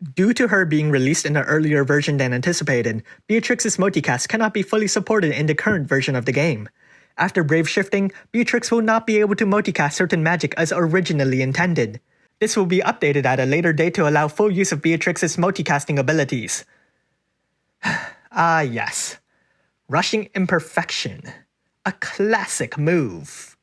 Due to her being released in an earlier version than anticipated, Beatrix's multicast cannot be fully supported in the current version of the game. After Brave Shifting, Beatrix will not be able to multicast certain magic as originally intended. This will be updated at a later date to allow full use of Beatrix's multicasting abilities. Ah yes. Rushing Imperfection. A classic move.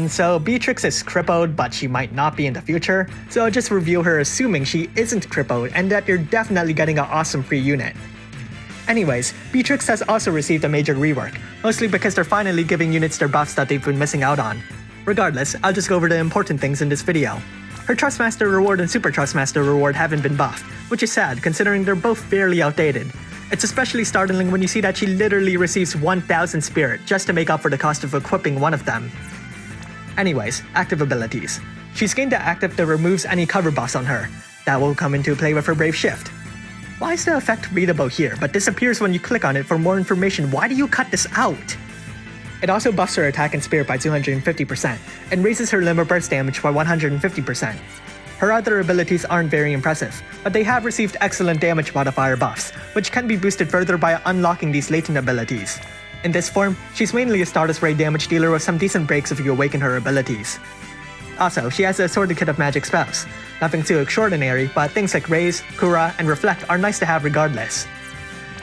So Beatrix is crippled, but she might not be in the future, so I'll just review her assuming she isn't crippled and that you're definitely getting an awesome free unit. Anyways, Beatrix has also received a major rework, mostly because they're finally giving units their buffs that they've been missing out on. Regardless, I'll just go over the important things in this video. Her Trustmaster reward and Super Trustmaster reward haven't been buffed, which is sad considering they're both fairly outdated. It's especially startling when you see that she literally receives 1000 spirit just to make up for the cost of equipping one of them. Anyways, active abilities. She's gained the active that removes any cover buffs on her. That will come into play with her Brave Shift. Why is the effect readable here, but disappears when you click on it? For more information, why do you cut this out? It also buffs her attack and spirit by 250%, and raises her limit burst damage by 150%. Her other abilities aren't very impressive, but they have received excellent damage modifier buffs, which can be boosted further by unlocking these latent abilities. In this form, she's mainly a Stardust Ray damage dealer with some decent breaks if you awaken her abilities. Also, she has a assorted kit of magic spells. Nothing too extraordinary, but things like Raise, Kura, and Reflect are nice to have regardless.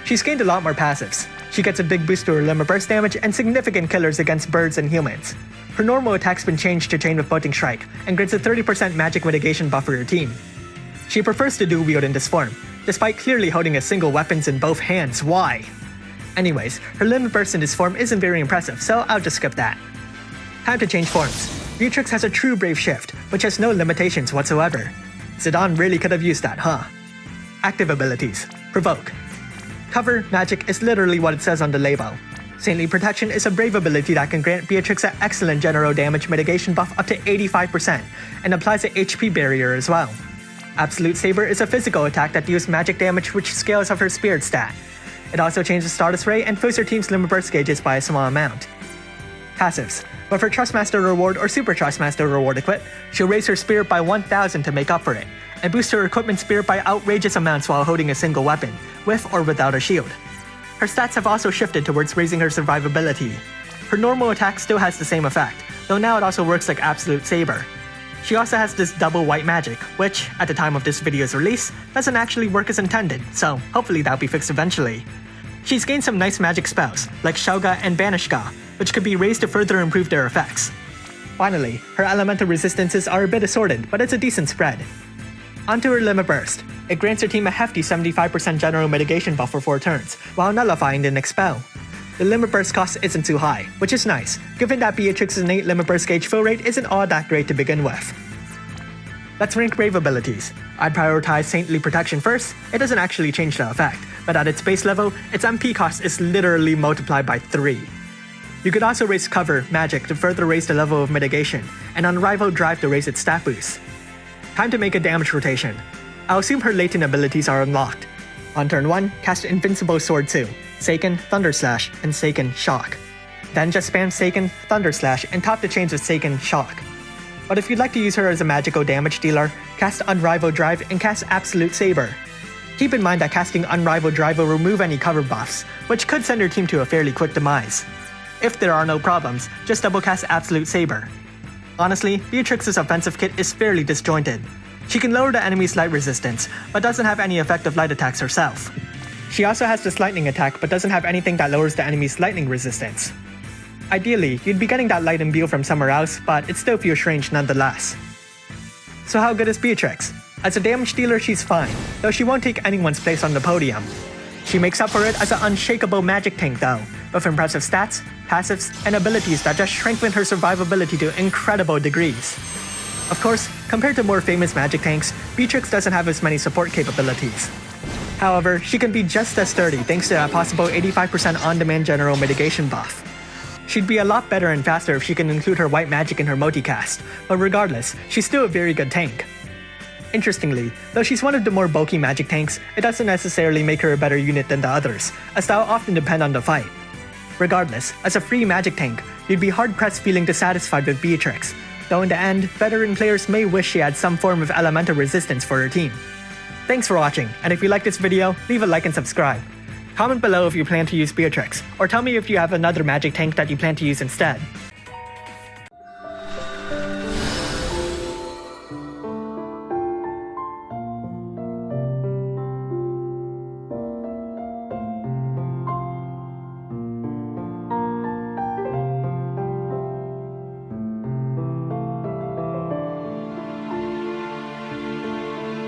She's gained a lot more passives. She gets a big boost to her limit burst damage and significant killers against birds and humans. Her normal attack's been changed to Chain with Bolting Strike, and grants a 30% magic mitigation buff for her team. She prefers to dual wield in this form, despite clearly holding a single weapons in both hands. Why? Anyways, her limit burst in this form isn't very impressive, so I'll just skip that. Time to change forms. Beatrix has a true Brave Shift, which has no limitations whatsoever. Zidane really could have used that, huh? Active abilities. Provoke. Cover magic is literally what it says on the label. Saintly Protection is a brave ability that can grant Beatrix an excellent general damage mitigation buff up to 85%, and applies an HP barrier as well. Absolute Saber is a physical attack that deals magic damage which scales of her spirit stat. It also changes Stardust Ray and fills her team's limit burst gauges by a small amount. Passives. With her Trustmaster reward or Super Trustmaster reward equipped, she'll raise her spirit by 1000 to make up for it, and boost her equipment spirit by outrageous amounts while holding a single weapon, with or without a shield. Her stats have also shifted towards raising her survivability. Her normal attack still has the same effect, though now it also works like Absolute Saber. She also has this double white magic, which, at the time of this video's release, doesn't actually work as intended, so hopefully that'll be fixed eventually. She's gained some nice magic spells, like Shauga and Banishga, which could be raised to further improve their effects. Finally, her elemental resistances are a bit assorted, but it's a decent spread. Onto her Limit Burst. It grants her team a hefty 75% general mitigation buff for 4 turns, while nullifying the next spell. The Limit Burst cost isn't too high, which is nice, given that Beatrix's innate Limit Burst gauge fill rate isn't all that great to begin with. Let's rank Brave abilities. I'd prioritize Saintly Protection first. It doesn't actually change the effect, but at its base level, its MP cost is literally multiplied by 3. You could also raise Cover Magic to further raise the level of mitigation, and Unrivaled Drive to raise its stat boost. Time to make a damage rotation. I'll assume her latent abilities are unlocked. On turn 1, cast Invincible Sword 2, Seiken, Thunder Slash, and Seiken, Shock. Then just spam Seiken, Thunder Slash, and top the chains with Seiken, Shock. But if you'd like to use her as a magical damage dealer, cast Unrivaled Drive and cast Absolute Saber. Keep in mind that casting Unrivaled Drive will remove any cover buffs, which could send your team to a fairly quick demise. If there are no problems, just double cast Absolute Saber. Honestly, Beatrix's offensive kit is fairly disjointed. She can lower the enemy's light resistance, but doesn't have any effective light attacks herself. She also has this lightning attack, but doesn't have anything that lowers the enemy's lightning resistance. Ideally, you'd be getting that light imbue from somewhere else, but it still feels strange nonetheless. So how good is Beatrix? As a damage dealer, she's fine, though she won't take anyone's place on the podium. She makes up for it as an unshakable magic tank though, with impressive stats, passives, and abilities that just strengthen her survivability to incredible degrees. Of course, compared to more famous magic tanks, Beatrix doesn't have as many support capabilities. However, she can be just as sturdy thanks to a possible 85% on-demand general mitigation buff. She'd be a lot better and faster if she can include her white magic in her multicast, but regardless, she's still a very good tank. Interestingly, though she's one of the more bulky magic tanks, it doesn't necessarily make her a better unit than the others, as they'll often depend on the fight. Regardless, as a free magic tank, you'd be hard-pressed feeling dissatisfied with Beatrix, though in the end, veteran players may wish she had some form of elemental resistance for her team. Thanks for watching, and if you like this video, leave a like and subscribe. Comment below if you plan to use Beatrix, or tell me if you have another magic tank that you plan to use instead.